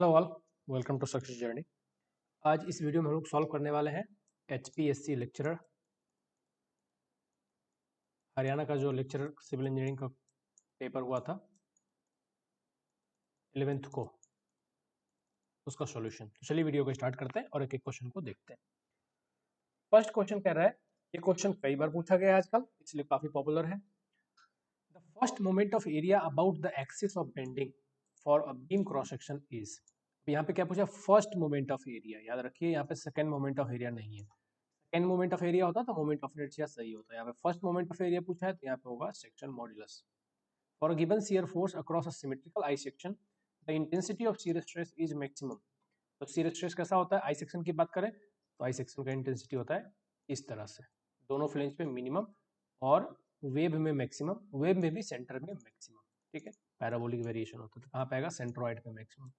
Hello all, welcome to success journey. आज इस video में हम लोग सॉल्व करने वाले हैं HPSC लेक्चरर हरियाणा का जो लेक्चरर सिविल इंजीनियरिंग का पेपर हुआ था 11th को, उसका सॉल्यूशन। तो चलिए वीडियो को स्टार्ट करते हैं और एक एक क्वेश्चन को देखते हैं। फर्स्ट क्वेश्चन कह रहा है, ये क्वेश्चन कई बार पूछा गया है आजकल, इसलिए काफी पॉपुलर है। The first moment of area about the axis of bending for a beam cross section is. यहाँ पे क्या पूछा? First moment of area. याद रखिए यहाँ पे सेकंड मोमेंट ऑफ एरिया नहीं है। सेकंड मोमेंट ऑफ एरिया होता तो मोमेंट ऑफ इनर्शिया सही होता है। यहाँ पे फर्स्ट मोमेंट ऑफ एरिया पूछा है तो यहाँ पे होगा section modulus. For a given shear force across a symmetrical I section the intensity of shear stress is maximum. तो शियर स्ट्रेस कैसा होता है? आई सेक्शन की बात करें तो आई सेक्शन का इंटेंसिटी होता है इस तरह से, दोनों फ्लेंज पे मिनिमम और वेब में मैक्सिमम, वेब में भी सेंटर में मैक्सिमम। ठीक है, पैराबोलिक वेरिएशन होता है तो कहाँ पे आएगा? सेंट्रोइड पे maximum,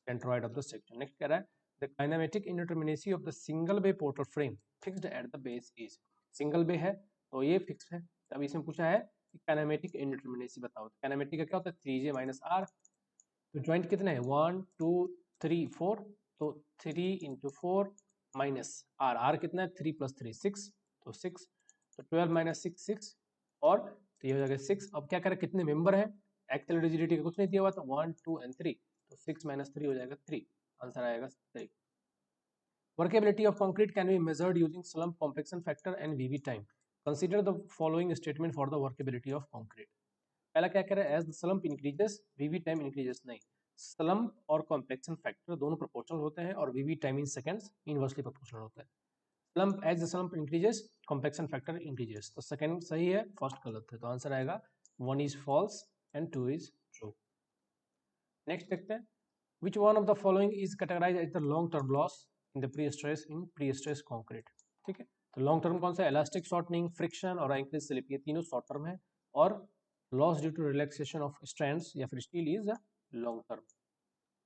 centroid of the section. Next कह रहा है the kinematic indeterminacy of the single bay portal frame fixed at the base is. Single bay है तो ये फिक्स है। तब इसमें पूछा है कि काइनेमेटिक इंडिटरमिनेसी बताओ। काइनेमेटिक का क्या होता है? 3J minus are. तो ज्वाइंट कितने हैं? 1 2 3 4, तो 3 इंटू 4 माइनस आर। आर कितना है? 3 प्लस 3 6, तो 6, तो 12 माइनस 6 6, और तो ये हो जाएगा 6। अब क्या करें, कितने मेंबर हैं? एक्चुअल रिजिडिटी का कुछ नहीं दिया हुआ, तो 1 2 एंड 3, तो 6 माइनस 3 हो जाएगा 3। आंसर आएगा 3। Workability of concrete can be measured using slump compaction factor and VV time. Consider the following statement for the workability of concrete. पहला क्या कह रहा है? As the slump increases, VV time increases। नहीं, slump और compaction factor दोनों proportional होते हैं और VV time in seconds inversely proportional होता है। Slump as the slump increases, compaction factor increases। तो second सही है, first गलत है। तो आंसर आएगा 1 is false and 2 is true। Next देखते हैं, which one of the following is categorized as the long term loss in the pre-stress concrete। ठीक है, तो लॉन्ग टर्म कौन सा है? इलास्टिक शॉर्टनिंग, फ्रिक्शन और इंक्रीज स्लिप, ये तीनों शॉर्ट टर्म है। और loss due to relaxation of strands या फिर स्टील इज लॉन्ग टर्म।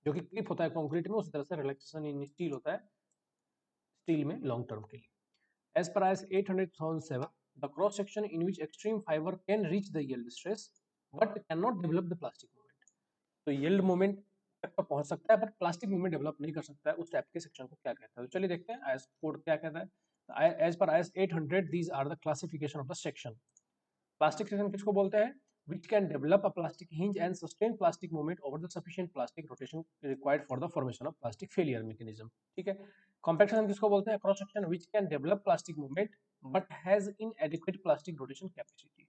जो कि क्लिप होता है कंक्रीट में, उसी तरह से रिलैक्सेशन इन स्टील होता है स्टील में लॉन्ग टर्म के लिए। As per IS 800,007 the cross section in which extreme fibre can reach the yield stress but can not develop the plastic movement. तो यील्ड मूवमेंट तक तो पहुंच सकता है बट प्लास्टिक मूवमेंट डेवलप नहीं कर सकता है, उस टाइप के सेक्शन को क्या कहता है? तो चलिए देखते हैं आईएस कोड क्या कहता है। As per IS 800 these are the classification of the section. Plastic section किसको बोलते हैं? which can develop a plastic hinge and sustain plastic movement over the sufficient plastic rotation required for the formation of plastic failure mechanism। ठीक है। Compact section किसको बोलते हैं? Cross section which can develop plastic movement but has inadequate plastic rotation capacity।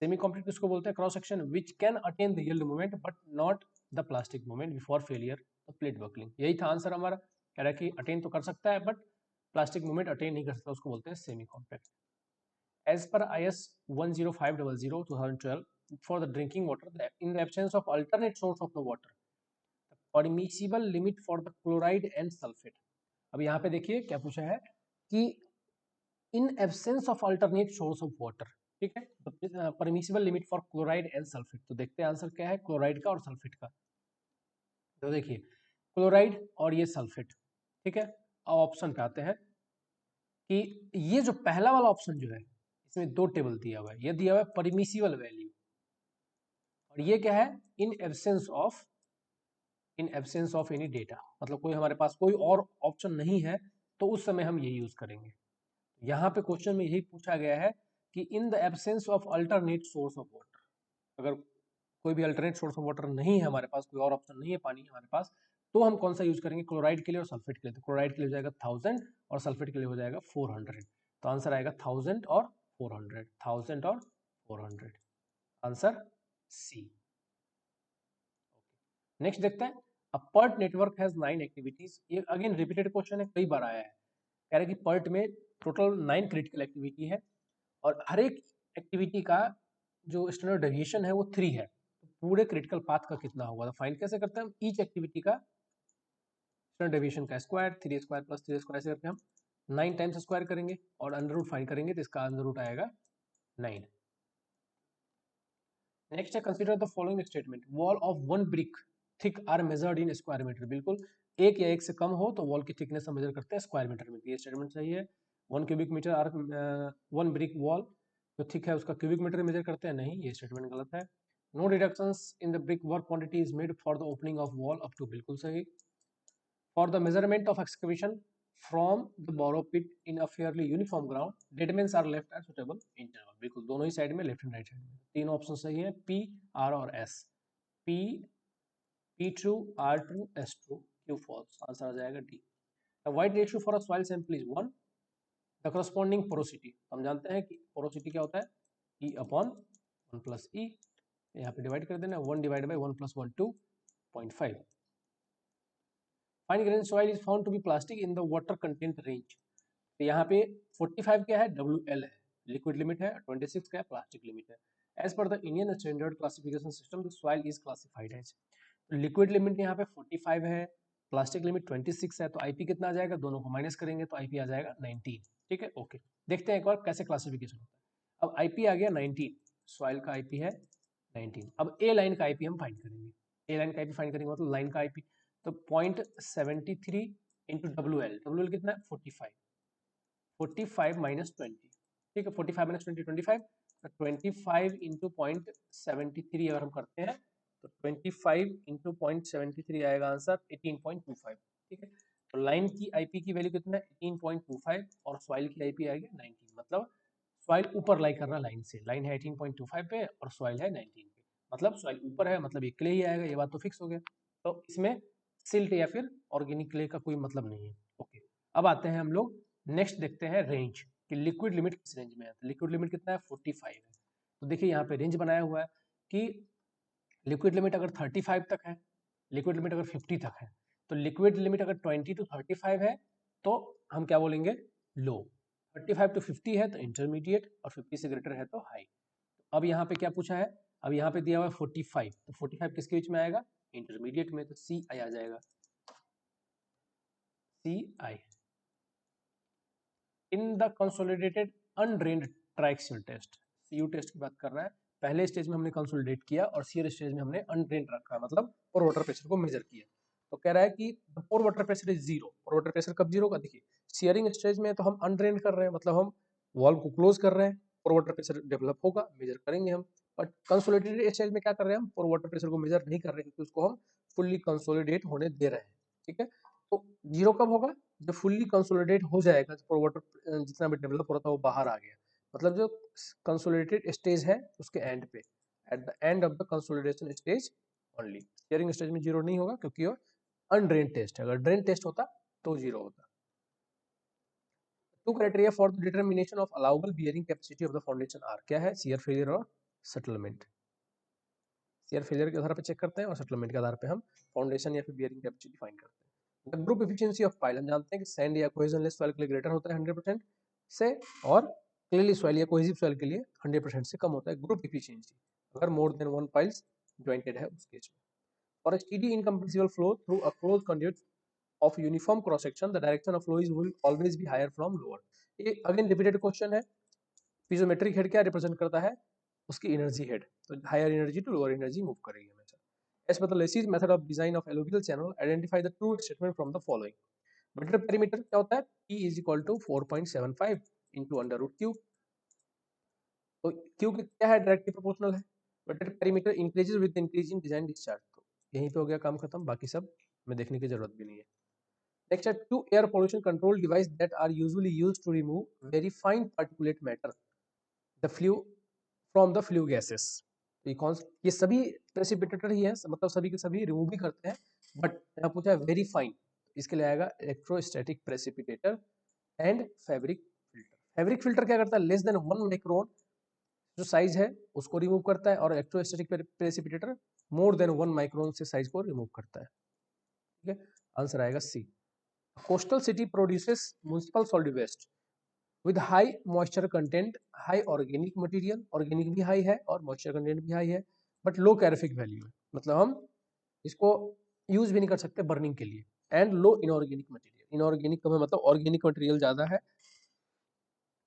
Semi complete किसको बोलते हैं? Cross section which can attain the yield movement but not the plastic movement before failure of plate buckling। यही था answer हमारा। कह रहा है कि अटेन तो कर सकता है बट प्लास्टिक मूवमेंट अटेन नहीं कर सकता, उसको बोलते हैं semi compact. As per IS 10500 2012 for the drinking water, in the absence of alternate source of the water, the permissible limit for the chloride and sulfate। अब यहाँ पे देखिए क्या पूछा है कि in absence of alternate source of water, ठीक है, तो permissible limit for chloride and sulphate. तो देखते हैं आंसर क्या है क्लोराइड का और सल्फेट का। तो देखिए क्लोराइड और ये सल्फेट, ठीक है। अब ऑप्शन पे आते हैं कि ये जो पहला वाला ऑप्शन जो है इसमें दो टेबल दिया हुआ है। ये दिया हुआ है परमिसिबल वैल्यू और ये क्या है? In absence of any data, मतलब कोई हमारे पास कोई और ऑप्शन नहीं है तो उस समय हम यही यूज करेंगे। यहाँ पे क्वेश्चन में यही पूछा गया है कि in the absence of alternate source of water, अगर कोई भी अल्टरनेट सोर्स ऑफ वाटर नहीं है हमारे पास, कोई और ऑप्शन नहीं है पानी हमारे पास, तो हम कौन सा यूज करेंगे? क्लोराइड के लिए और सल्फेट के लिए। तो क्लोराइड के लिए हो जाएगा 1000 और सल्फेट के लिए हो जाएगा 400। तो आंसर आएगा 1000 और 400, 1000 और 400, आंसर सी। नेक्स्ट देखते हैं, अ पर्ट नेटवर्क हैज 9 एक्टिविटीज। ये अगेन रिपीटेड क्वेश्चन है, कई बार आया है। कह रहे हैं कि पर्ट में टोटल 9 क्रिटिकल एक्टिविटी है और हर एक एक्टिविटी का जो स्टैंडर्ड डेविएशन है वो 3 है। तो पूरे क्रिटिकल पाथ का कितना होगा? तो फाइंड कैसे करते हैं हम? ईच एक्टिविटी का स्टैंडर्ड डेविएशन का स्क्वायर, 3 स्क्वायर प्लस 3 स्क्वायर, ऐसे करके हम 9 टाइम्स स्क्वायर करेंगे और अंडर रूट फाइंड करेंगे तो इसका अंडर रूट आएगा 9। नेक्स्ट है, consider the following statement, wall of 1 brick thick are measured in square metre. बिल्कुल एक या एक से कम हो तो वॉल की थिकनेस हम मेजर करते हैं स्क्वायर मीटर में। ये स्टेटमेंट सही है। 1 cubic metre are 1 brick wall जो थिक है उसका क्यूबिक मीटर मेजर करते हैं, नहीं, ये स्टेटमेंट गलत है। No deductions in the brick work quantity is made for the opening of wall up to, बिल्कुल सही। For the measurement of excavation from the borrow pit in a fairly uniform ground dead men are left at suitable interval, बिल्कुल दोनों ही side में, left and right side में। तीन option सही है, पी, आर और S. P, P true, R true, S true, Q false, answer आ जाएगा D. The void ratio for a soil sample is 1। The corresponding porosity, हम जानते हैं कि पोरोसिटी क्या होता है, ई अपॉन 1 प्लस ई, यहाँ पे डिवाइड कर देना, 1 divide by 1 plus 1 2.5। Fine grain soil is found to be plastic in the water content range. तो यहाँ पे 45 क्या है, WL है, लिक्विड लिमिट है, 26 क्या है, प्लास्टिक लिमिट है। As per the Indian standard classification system the soil is classified as, liquid limit यहाँ पे 45 है, प्लास्टिक लिमिट 26 है, तो आईपी कितना आ जाएगा, दोनों को माइनस करेंगे तो आईपी आ जाएगा 19। ठीक है, ओके। देखते हैं एक बार कैसे क्लासिफिकेशन होता है। अब आईपी आ गया 19, सॉइल का आईपी है 19। अब ए लाइन का आईपी हम फाइंड करेंगे, ए लाइन का आईपी फाइंड करेंगे मतलब लाइन का आईपी, तो 0.73 इंटू डब्ल्यू एल कितना है 45, 45 माइनस 20, ठीक है, 45 माइनस 20 25, तो 25 इंटू 0.73 अगर हम करते हैं तो 25 इंटू 0.73 आएगा आंसर 18.25। ठीक है, तो लाइन की आईपी की वैल्यू कितना है 18.25 और सॉइल की आईपी आ गया 19, मतलब सॉइल ऊपर लाई कर रहा है लाइन से, लाइन है 18.25 पे और सॉइल है 19 पे, मतलब सॉइल ऊपर है, मतलब ये क्ले ही आएगा, ये बात तो फिक्स हो गया। तो इसमें सिल्ट या फिर ऑर्गेनिक क्ले का कोई मतलब नहीं है। ओके, अब आते हैं हम लोग नेक्स्ट, देखते हैं रेंज कि लिक्विड लिमिट किस रेंज में है। तो लिक्विड लिमिट कितना है 45 है, तो देखिए यहाँ पे रेंज बनाया हुआ है कि लिक्विड लिमिट अगर 35 तक है, लिक्विड लिमिट अगर 50 तक है, तो लिक्विड लिमिट अगर 20 टू 35 है तो हम क्या बोलेंगे, लो। 35 टू 50 है तो इंटरमीडिएट, और 50 से ग्रेटर है तो हाई। अब यहाँ पे क्या पूछा है, अब यहाँ पे दिया हुआ है 45, तो 45 किसके बीच में आएगा, इंटरमीडिएट में, तो सी आई आ जाएगा, C I. In the consolidated undrained triaxial test, CU test की बात कर रहा है, पहले स्टेज में हमने कंसोलिडेट किया और सीयर स्टेज में हमने अनड्रेन्ड रखा, मतलब पोर वाटर प्रेशर को मेजर किया। तो कह रहा है कि pore water pressure is zero. Pore water pressure कब जीरो का, देखिए सीयरिंग स्टेज में तो हम अनड्रेन्ड कर रहे हैं, मतलब हम वॉल को क्लोज कर रहे हैं, पोर वाटर प्रेशर डेवलप होगा, मेजर करेंगे हम। बट कंसोलिडेटेड स्टेज में क्या कर रहे हैं हम, पोर वाटर प्रेशर को मेजर नहीं कर रहे हैं, क्योंकि उसको हम फुल्ली कंसोलिडेट होने दे रहे हैं। ठीक है, तो जीरो कब होगा, जब फुल्ली कंसोलिडेट हो जाएगा, पोर वाटर जितना भी डेवलप हो रहा था वो बाहर आ गया, मतलब जो कंसोलिडेटेड स्टेज है उसके एंड पे, at the end of the consolidation stage only. Sharing stage में जीरो नहीं होगा क्योंकि वो अनड्रेन टेस्ट है, अगर ड्रेन टेस्ट होता तो जीरो होता। Two criteria for the determination of allowable bearing capacity of the foundation are, क्या है, शियर फेलियर और सेटलमेंट। शियर फेलियर के आधार पर चेक करते हैं और सेटलमेंट के आधार पर हम फाउंडेशन या फिर बियरिंग कैपेसिटी फाइंड करते हैं। The group efficiency of pile, हम जानते हैं कि सैंड या कोहेजनलेस सॉइल के लिए ग्रेटर होता है 100% से, और क्लेली सॉइल या कोहेसिव सॉइल के लिए 100% से कम होता है ग्रुप एफिशिएंसी, अगर more than one piles jointed है उस केस में। और steady incompressible flow through a close conduit of uniform cross section, the direction of flow is will always be higher from lower। ये अगेन रिपीटेड क्वेश्चन है। Piezometric head क्या represent करता है, उसकी एनर्जी हेड, तो higher energy to lower energy move करेगी हमेशा। As per the Lacey's method of design of alluvial channel identify the true statement from the following. बटर perimeter क्या होता है, P is equal to 4.75 into under root Q, तो Q क्या है, directly proportional है। बटर perimeter increases with increasing design discharge, तो यहीं पे हो गया काम खत्म, बाकी सब में देखने की जरूरत भी नहीं है। Next are two air pollution control devices that are usually used to remove very fine particulate matter, the flue from the flue gases। तो ये सभी प्रेसिपिटेटर ही है, मतलब सभी के सभी रिमूव भी करते हैं, बट यहाँ पूछा है वेरी फाइन, इसके लिए आएगा electrostatic precipitator and fabric filter. Fabric filter क्या करता है, लेस देन 1 माइक्रोन जो साइज है उसको रिमूव करता है, और electrostatic precipitator more than 1 micron से साइज को रिमूव करता है। ठीक है, आंसर आएगा सी। Coastal city produces municipal solid waste with high moisture content, high organic material, organic भी high है और moisture content भी high है, but low calorific value है, मतलब हम इसको यूज भी नहीं कर सकते बर्निंग के लिए, and low inorganic material, inorganic कम है मतलब ऑर्गेनिक मटेरियल ज्यादा है,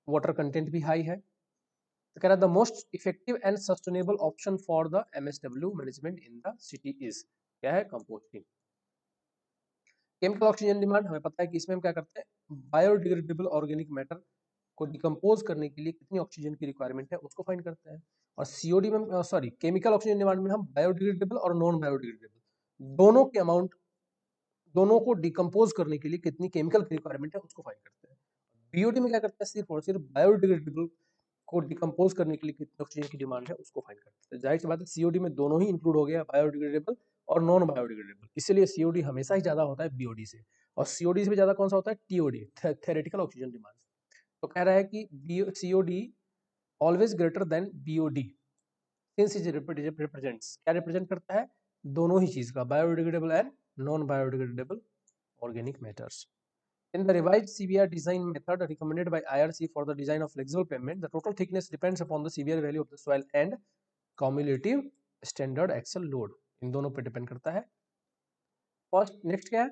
वाटर कंटेंट भी हाई है। तो कह रहा है the most effective and sustainable option for the MSW management in the city is, क्या है, कंपोस्टिंग। केमिकल ऑक्सीजन डिमांड, हमें पता है कि इसमें हम क्या करते हैं, बायोडिग्रेडेबल ऑर्गेनिक मैटर को डिकम्पोज करने के लिए कितनी ऑक्सीजन की रिक्वायरमेंट है उसको फाइंड करते हैं। और सीओडी में सॉरी केमिकल ऑक्सीजन डिमांड में हम बायोडिग्रेडेबल और नॉन बायोडिग्रेडेबल दोनों के अमाउंट, दोनों को डिकम्पोज करने के लिए कितनी केमिकल की रिक्वायरमेंट है उसको फाइंड करते हैं। बीओडी में क्या करते हैं, सिर्फ और सिर्फ बायोडिग्रेडेबल को डिकम्पोज करने के लिए कितनी ऑक्सीजन की डिमांड है उसको फाइंड करते हैं। जाहिर सी बात है सीओडी में दोनों ही इंक्लूड हो गया, बायोडिग्रेडेबल और नॉन बायोडिग्रेडेबल, इसलिए सीओडी हमेशा ही ज्यादा होता है बीओडी से। और सीओडी से भी ज्यादा कौन सा होता है, टीओडी, थेरेटिकल ऑक्सीजन डिमांड। तो कह रहा है कि COD always greater than BOD since it represents, क्या रिप्रेजेंट करता है, दोनों ही चीज का, biodegradable and non biodegradable organic matters. In the revised CBR design method recommended by IRC for the design of flexible pavement, the total thickness depends upon the CBR value of the soil and cumulative standard axle load. इन दोनों पे depend करता है। First next क्या है,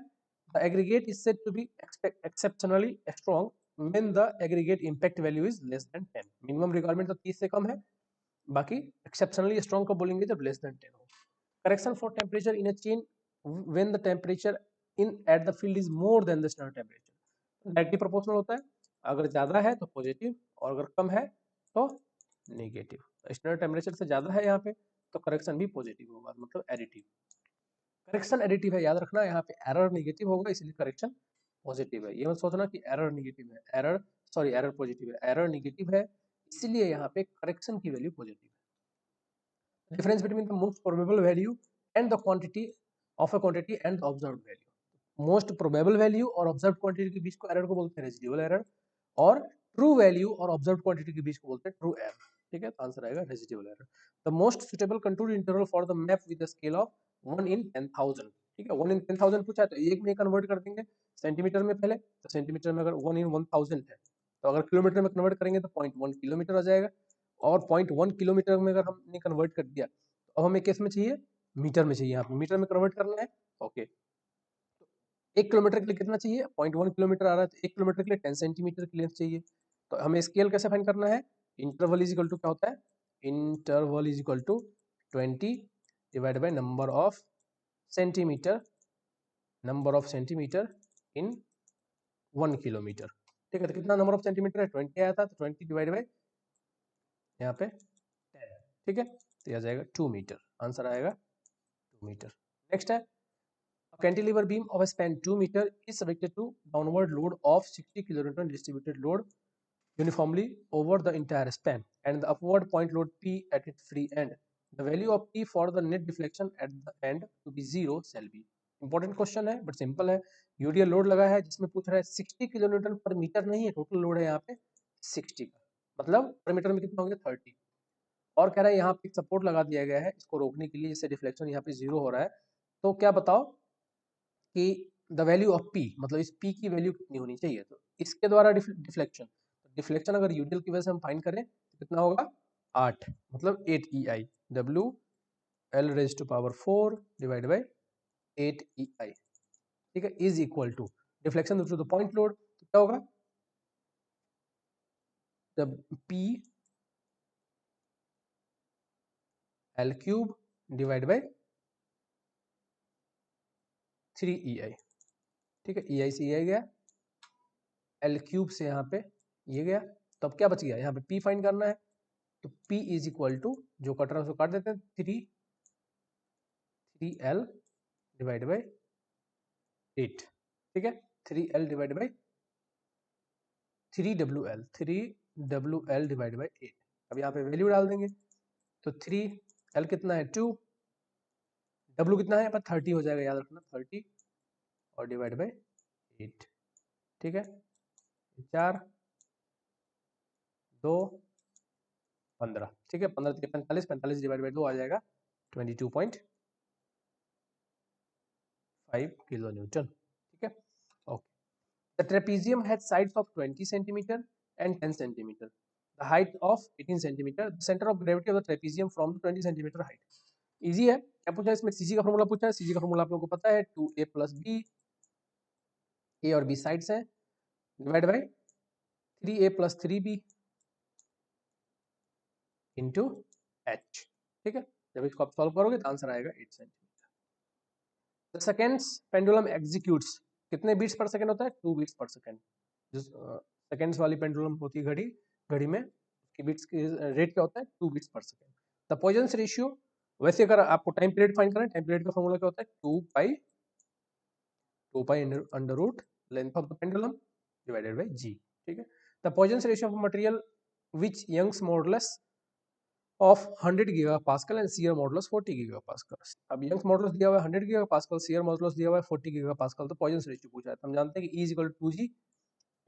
the aggregate is said to be exceptionally strong when the aggregate impact value is less than 10. Minimum requirement तो 30 से कम है, बाकी एक्सेप्शनली स्ट्रॉन्ग कब बोलेंगे, जब लेस देन 10 हो। Correction for temperature in a chain when the temperature in at the field is more than the standard temperature, directly proportional होता है, अगर ज्यादा है तो पॉजिटिव और अगर कम है तो नेगेटिव। स्टैंडर्ड टेम्परेचर से ज्यादा है यहाँ पे तो करेक्शन भी पॉजिटिव होगा, मतलब एडिटिव। करेक्शन एडिटिव है, याद रखना, यहाँ पे एरर नेगेटिव होगा इसलिए करेक्शन पॉजिटिव है। ये मत सोचना कि एरर नेगेटिव है, एरर सॉरी एरर पॉजिटिव है, एरर नेगेटिव है इसलिए यहाँ पे करेक्शन की वैल्यू पॉजिटिव है। Difference between the most probable value and the quantity of a quantity and observed value, most probable value और ऑब्जर्व्ड क्वांटिटी के बीच को एरर को बोलते हैं रेसिडुअल एरर, और ट्रू वैल्यू और ऑब्जर्व्ड क्वांटिटी के बीच को बोलते हैं ट्रू एरर। ठीक है, तो आंसर आएगा residual error. The most suitable contour interval for the map with the scale of 1 in 10,000। ठीक है, 1 in 10,000 पूछा है तो एक में कन्वर्ट कर देंगे सेंटीमीटर में पहले, तो सेंटीमीटर में अगर 1 in 1000 है तो अगर किलोमीटर में कन्वर्ट करेंगे तो 0.1 किलोमीटर आ जाएगा, और 0.1 किलोमीटर में अगर हमने कन्वर्ट कर दिया तो अब हमें किस में चाहिए, मीटर में चाहिए, यहाँ पे मीटर में कन्वर्ट करना है। ओके, 1 किलोमीटर के लिए कितना चाहिए, 0.1 किलोमीटर आ रहा है तो 1 किलोमीटर के लिए 10 सेंटीमीटर की लेंथ चाहिए। तो हमें स्केल कैसे फाइंड करना है, इंटरवल इज इक्वल टू क्या होता है, interval is equal to 20 divide by number of centimetre, number of centimetre in 1 kilometre. ठीक है, तो कितना नंबर ऑफ सेंटीमीटर है, 20 आया था, तो 20 डिवाइड बाय यहाँ पे 10। ठीक है, तो यह आ जाएगा 2 मीटर, आंसर आएगा 2 मीटर। नेक्स्ट है, a cantilever beam of a span 2 meter is subjected to downward load of 60 kilonewton distributed load uniformly over the entire span and the upward point load P at its free end. The value of P for the net deflection at the end to be 0 shall be. Important question है but simple है। UDL load लगा है जिसमें पूछ रहा है 60 kilonewton पर metre नहीं है, टोटल लोड है यहाँ पे 60 का, मतलब पर मीटर में कितना हो गया 30। और कह रहा है यहाँ पे सपोर्ट लगा दिया गया है इसको रोकने के लिए, जिससे डिफ्लेक्शन यहाँ पे 0 हो रहा है। तो क्या बताओ कि द वैल्यू ऑफ पी, मतलब इस पी की वैल्यू कितनी होनी चाहिए, तो इसके द्वारा डिफ्लेक्शन, डिफ्लेक्शन अगर यूडीएल की वजह से हम फाइंड करें तो कितना होगा 8, मतलब 8 E I, W L raise to power 4 divide by 8 E I. ठीक है, is equal to deflection to the point load, तो क्या होगा, जब P L cube divide by 3 E I. ठीक है, ई आई से ई आई गया, एल क्यूब से यहाँ पे ये गया, तो अब क्या बच गया, यहाँ पे पी फाइंड करना है, तो P इज इक्वल टू जो कट रहा है उसको काट देते हैं, 3L डिवाइड बाई 8। ठीक है, 3L divide by 3WL divide by 8। अब यहाँ पे वैल्यू डाल देंगे, तो 3L कितना है 2, W कितना है यहाँ पर 30 हो जाएगा, याद रखना 30 और डिवाइड बाई 8। ठीक है, 4 2 15। ठीक है, 15 3 45, 45 डिवाइड बाई 2 आ जाएगा 22.5 किलो न्यूटन। ठीक है, okay. The trapezium has sides of 20 centimeter and 10 centimeter. The height of 18 centimeter. The center of gravity of the trapezium from the 20 centimeter height. Easy है, क्या पूछा है इसमें, सीजी का फॉर्मूला पूछा है, सीजी का फॉर्मूला आप लोगों को पता है 2a प्लस बी, ए और बी साइड्स हैं, divide by 3a plus 3b into H. ठीक है, जब इसको आप सॉल्व करोगे तो आंसर आएगा 8 centimetre. The seconds pendulum executes, कितने बीट्स पर सेकेंड होता है, 2 बीट्स पर सेकेंड। सेकेंड्स वाली पेंडुलम होती है घड़ी, घड़ी में की बीट्स की रेट क्या होता है 2 बीट्स पर सेकेंड। द पॉइजन रेशियो, वैसे अगर आपको टाइम पीरियड फाइंड करना है, टाइम पीरियड का फॉर्मूला क्या होता है 2 pi under root length of the pendulum divided by g, ठीक है। The Poisson ratio of material which Young's modulus of 100 gigapascal and shear modulus 40 gigapascal. अब यंग्स मॉडुलस दिया हुआ है 100 गीगापास्कल, शियर मॉडुलस दिया हुआ है 40 गीगापास्कल, तो पॉइजन रेशियो पूछा है, तो हम जानते हैं कि E equal to 2G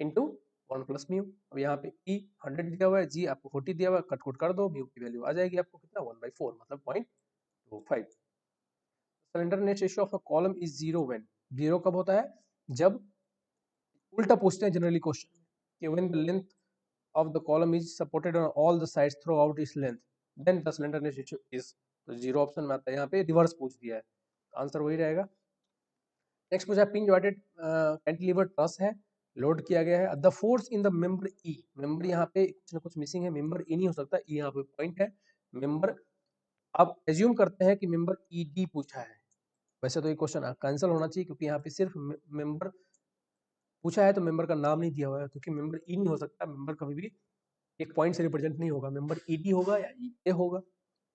into 1 plus mu. अब यहाँ पे E 100 दिया हुआ है, G आपको 40 दिया हुआ है, कट कुट कर दो, म्यू की वैल्यू आ जाएगी आपको कितना 1/4 मतलब 0.25। Cylinder net ratio of a column is 0 when, 0 कब होता है जब, उल्टा पूछते हैं जनरली क्वेश्चन कि when the length of the column is supported on all the sides throughout its length, then the slenderness ratio is, तो जीरो ऑप्शन में आता है, यहाँ पे रिवर्स पूछ दिया है, आंसर वही रहेगा। नेक्स्ट पूछा पिन जॉइंटेड कैंटिलीवर ट्रस है, लोड किया गया है, the force in the member E, member यहाँ पे कुछ ना कुछ मिसिंग है, मेंबर ई नहीं हो सकता, ई यहाँ पे पॉइंट है, मेंबर अब एज्यूम करते हैं कि मेंबर ई डी पूछा है, वैसे तो ये क्वेश्चन कैंसिल होना चाहिए क्योंकि यहाँ पे सिर्फ मेंबर पूछा है, तो मेंबर का नाम नहीं दिया हुआ है, क्योंकि मेंबर ई नहीं हो सकता, मेंबर कभी भी एक पॉइंट से रिप्रेजेंट नहीं होगा, मेंबर ईडी होगा या ए होगा,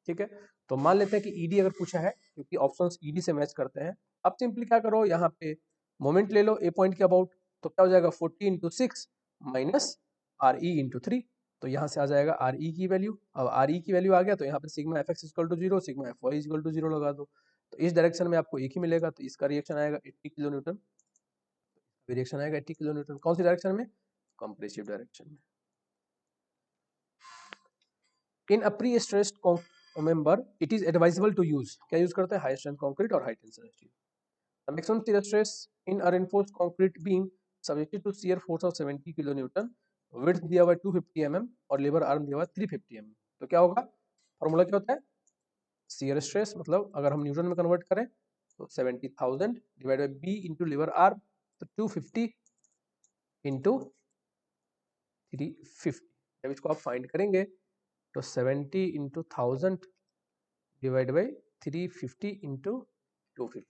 ठीक है। तो मान लेते हैं कि ईडी अगर पूछा है, क्योंकि ऑप्शंस ईडी से मैच करते हैं। अब सिंपली क्या करो, यहाँ पे मोमेंट ले लो ए पॉइंट के अबाउट, तो क्या हो जाएगा 40 into 6 minus R E into 3, तो यहाँ से आ जाएगा आर ई की वैल्यू। अब आर ई की वैल्यू आ गया तो यहाँ पे sigma F X equal to 0, sigma F Y equal to 0 लगा दो, तो इस डायरेक्शन में आपको एक ही मिलेगा, तो इसका रिएक्शन आएगा 80 किलो न्यूटन, रिएक्शन आएगा 80 किलो न्यूटन, कौन सी डायरेक्शन में, कंप्रेसिव डायरेक्शन में। In a pre stressed member it is advisable to use, क्या यूज करते हैं, हाई स्ट्रेंथ कंक्रीट और high tension steel. The maximum shear stress in a reinforced concrete beam subjected to shear force of 70 kilo newton, width दिया हुआ है 250 mm और labour arm दिया हुआ है 350 mm, तो क्या होगा, फॉर्मूला क्या होता है, शियर स्ट्रेस मतलब अगर हम न्यूटन में कन्वर्ट करें तो 70,000 डिवाइड बाय बी इंटू लेबर आर्म, तो 250 इंटू 350, जब इसको आप फाइंड करेंगे तो 70 into 1000 divide by 350 into 250,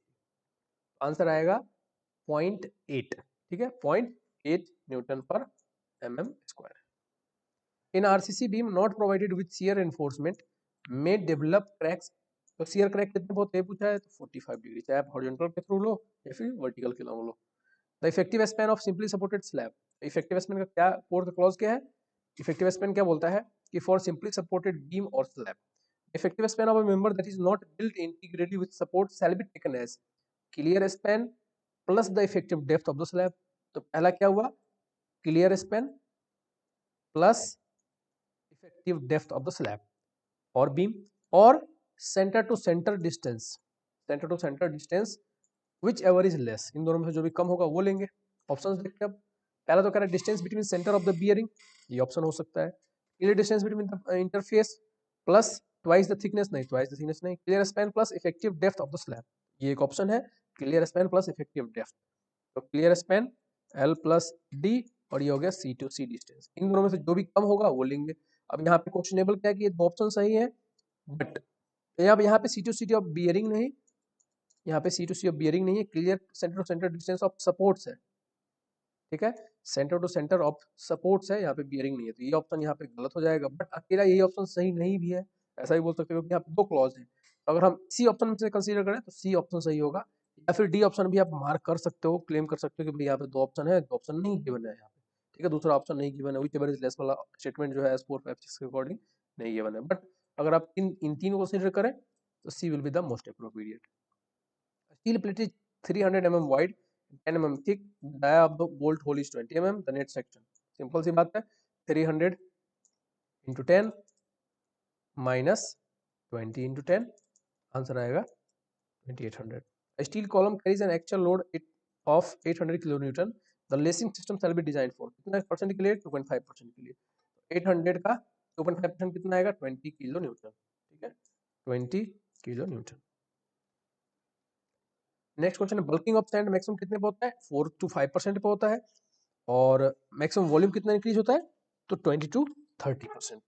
answer आएगा 0.8, ठीक है, 0.8 Newton per mm square. In RCC beam not provided with shear enforcement में डेवलप क्रैक्स, तो शियर क्रैक कितने बहुत है पूछा है, तो 45 डिग्री, चाहे आप हॉरिजॉन्टल के थ्रू लो या फिर वर्टिकल के लो। The effective span of simply supported slab, effective span का क्या फोर्थ क्लॉज क्या है, इफेक्टिव स्पैन क्या बोलता है कि फॉर सिंपली सपोर्टेड बीम और slab effective span of a member that is not built integrally with support shall be taken as clear span plus the effective depth of the slab। तो पहला क्या हुआ, clear span plus effective depth of the slab और beam, और center to center distance which ever is less, इन दोनों में से जो भी कम होगा वो लेंगे। ऑप्शंस देखते हैं अब, पहला तो कह रहा है distance between centre of the bearing, ये ऑप्शन हो सकता है, clear distance between the interface plus twice the thickness, नहीं ट्वाइस द थिकनेस नहीं, clear span plus effective depth of the slab, ये एक ऑप्शन है, clear span plus effective depth, तो clear span L plus D और ये हो गया C टू C डिस्टेंस, इन दोनों में से जो भी कम होगा वो लेंगे। अब यहाँ पे क्वेश्चनेबल क्या है कि ये दो ऑप्शन सही है, बट यहाँ पे C to C of bearing नहीं, यहाँ पे C to C of bearing नहीं है, clear centre distance of supports है, ठीक है, centre to centre of supports है, यहाँ पे बियरिंग नहीं है, तो ये ऑप्शन यहाँ पे गलत हो जाएगा, बट अकेला यही ऑप्शन सही नहीं भी है, ऐसा भी बोल सकते हो, क्योंकि यहाँ पे दो क्लॉज हैं, तो अगर हम सी ऑप्शन से कंसीडर करें तो सी ऑप्शन सही होगा, या फिर डी ऑप्शन भी आप मार्क कर सकते हो, क्लेम कर सकते हो कि भाई यहाँ पे दो ऑप्शन है, दो ऑप्शन नहीं गिवन है यहाँ पे, ठीक है, दूसरा ऑप्शन नहीं गिवन है, व्हिचएवर इज लेस वाला स्टेटमेंट जो है एस 4 5 6 के अकॉर्डिंग नहीं गिवन है, बट अगर आप इन तीन को कंसीडर करें तो C will be the most appropriate. Steel plate is 300 mm wide 10 mm thick, dia of the bolt hole is 20 mm, the net section, simple सी बात है, 300 into 10 minus 20 into 10, आंसर आएगा 2800। A steel column carries an actual load of 800 kilonewton, the lacing system shall be designed for, कितना percent के लिए, 2.5% के लिए, 800 का 2.5% कितना आएगा 20 किलो न्यूटन, ठीक है, 20 किलो न्यूटन। नेक्स्ट क्वेश्चन है बल्किंग ऑफ सैंड मैक्सिमम कितने पे होता है, 4 to 5% पे होता है, और मैक्सिमम वॉल्यूम कितना इंक्रीज होता है, तो 20 to 30%।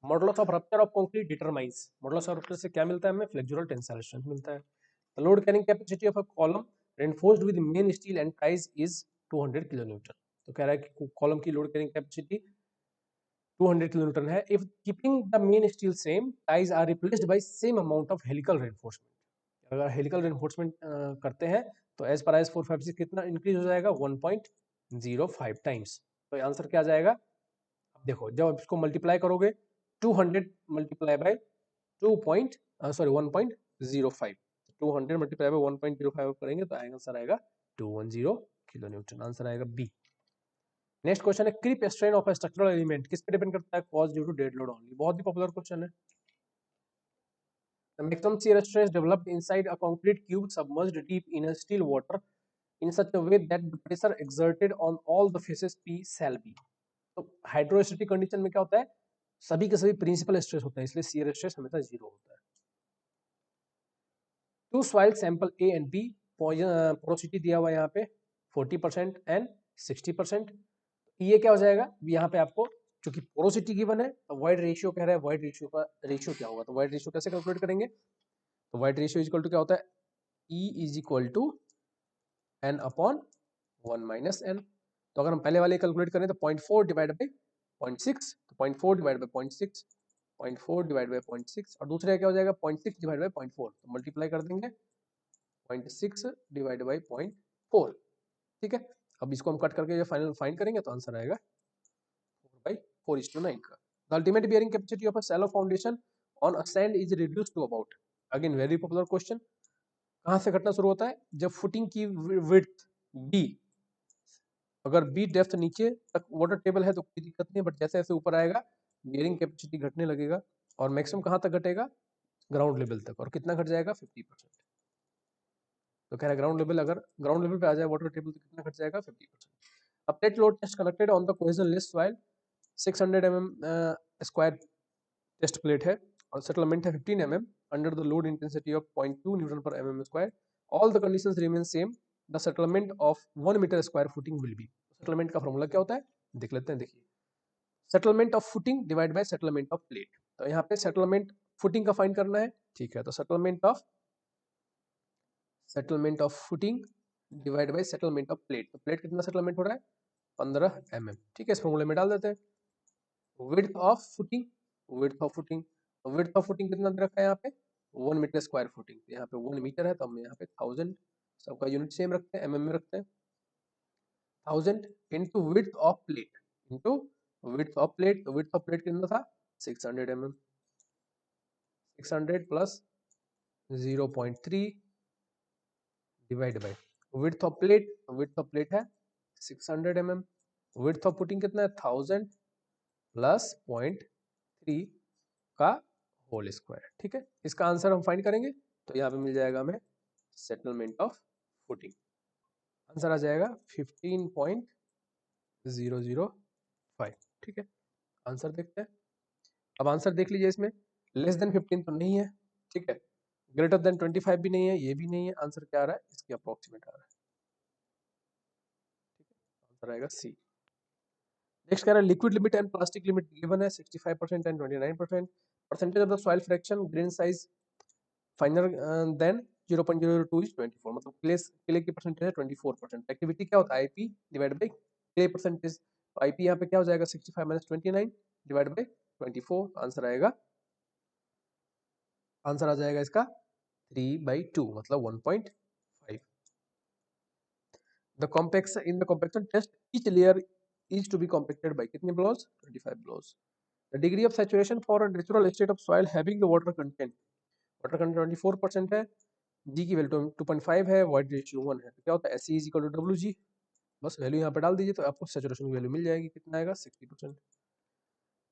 Modulus of rupture of concrete determines, modulus of rupture से क्या मिलता है हमें, फ्लेक्सुरल टेंसाइल स्ट्रेंथ मिलता है। The load carrying capacity of a column reinforced with main steel and ties is 200 kilo newton, तो कह रहा है कि कॉलम की लोड कैरिंग कैपेसिटी 200 किलोन्यूटन है। If keeping the main steel same, ties are replaced by same amount of helical reinforcement. अगर helical reinforcement करते हैं तो एज पर आईएस 456 कितना इंक्रीज हो जाएगा 1.05 टाइम्स। तो आंसर क्या आ जाएगा, अब देखो जब इसको मल्टीप्लाई करोगे 200 मल्टीप्लाई बाय 1.05, 200 मल्टीप्लाई बाय 1.05 करेंगे तो आंसर आएगा 210 किलो न्यूटन। आंसर आएगा बी। नेक्स्ट क्वेश्चन है creep strain of a structural element किस पे डिपेंड करता है, cause due to dead load only. बहुत ही पॉपुलर क्वेश्चन है। The maximum shear stress developed inside a concrete cube submerged deep in a still water in such a way that the pressure exerted on all the faces P shall be। तो hydrostatic condition में क्या होता है, सभी के सभी principal stress होते हैं, इसलिए शियर स्ट्रेस हमेशा 0 होता है। Two soil sample A and B, porosity दिया हुआ है यहाँ पे 40% एंड 60%। ये क्या हो जाएगा, यहाँ पे आपको क्योंकि पोरोसिटी गिवन है तो वाइड रेशियो कह रहा है, वाइड रेशियो का रेशियो क्या होगा, तो वाइड रेशियो कैसे कैलकुलेट करेंगे, तो वाइड रेशियो इक्वल टू क्या होता है, E is equal to n upon 1 minus n। तो अगर हम पहले वाले कैलकुलेट करें तो 0.4 डिवाइड बाई 0.6, तो 0.4 डिवाइड बाई 0.6, 0.4 डिवाइड बाई 0.6, और दूसरे क्या हो जाएगा 0.6 डिवाइड बाई 0.4, तो मल्टीप्लाई कर देंगे 0.6 डिवाइड बाई 0.4। ठीक है, अब इसको हम कट करके जो फाइनल फाइंड करेंगे तो आंसर आएगा 4/4:9 का। The ultimate bearing capacity of a shallow foundation on a sand is reduced to about, again very popular question। कहाँ से घटना शुरू होता है, जब फुटिंग की विड्थ बी, अगर बी डेप्थ नीचे तक वाटर टेबल है तो कोई दिक्कत नहीं, बट जैसे जैसे ऊपर आएगा बियरिंग कैपेसिटी घटने लगेगा, और मैक्सिमम कहाँ तक घटेगा, ग्राउंड लेवल तक, और कितना घट जाएगा 50%। तो कह रहा है ग्राउंड लेवल, अगर ग्राउंड लेवल पे आ जाए वाटर टेबल तो कितना घट जाएगा 50%। अब plate load test conducted on the cohesionless soil, 600 mm square test plate है और सेटलमेंट है 15 mm under the load intensity of 0.2 newton per mm square. All the conditions remain same, the settlement of 1 metre square footing will be. Settlement का formula क्या होता है देख लेते हैं। देखिए settlement of footing divide by settlement of plate, तो यहाँ पे सेटलमेंट फुटिंग का फाइंड करना है, ठीक है, तो settlement of footing divide by settlement of plate, तो प्लेट कितना सेटलमेंट हो रहा है 15 mm। ठीक है, इस फॉर्मूले में डाल देते हैं। Width of footing, width of footing, width of footing कितना दे रखा है यहाँ पे 1 मीटर स्क्वायर फुटिंग, यहाँ पे 1 मीटर है तो हम यहाँ पे 1000, सबका यूनिट सेम रखते हैं, mm में रखते हैं, 1000 into width of plate, into width of plate, तो विड्थ ऑफ प्लेट कितना था 600 mm, 600 plus 0.3 divide by width of plate, width of plate है 600 mm, विड्थ ऑफ फुटिंग कितना है 1000 प्लस 0.3 का होल स्क्वायर। ठीक है, इसका आंसर हम फाइंड करेंगे तो यहाँ पे मिल जाएगा हमें सेटलमेंट ऑफ फुटिंग, आंसर आ जाएगा 15.005। ठीक है, आंसर देखते हैं। अब आंसर देख लीजिए, इसमें लेस देन 15 तो नहीं है, ठीक है, ग्रेटर देन 25 भी नहीं है, ये भी नहीं है, आंसर क्या आ रहा है इसकी अप्रोक्सीमेट आ रहा है। ठीक है, आंसर आएगा सी। नेक्स्ट कह रहा है liquid limit and plastic limit given है 65% and 29%, percentage of the soil fraction grain size finer than 0.002 is 24, मतलब क्ले की परसेंटेज है 24%। एक्टिविटी क्या होता है IP divide by clay percentage, तो आईपी यहाँ पे क्या हो जाएगा 65 माइनस 29 डिवाइड बाय 24, आंसर आएगा, आंसर आ जाएगा इसका 3/2 मतलब 1.5। The compacts in the compaction test each layer is to be compacted by कितने blows 25 blows। the degree of saturation for a natural state of soil having the water content 24% है, g की value 2.5 है, void ratio 1 है, तो क्या होता है SE = WG, बस वैल्यू यहाँ पे डाल दीजिए तो आपको सैचुरेशन की वैल्यू मिल जाएगी, कितना आएगा 60%।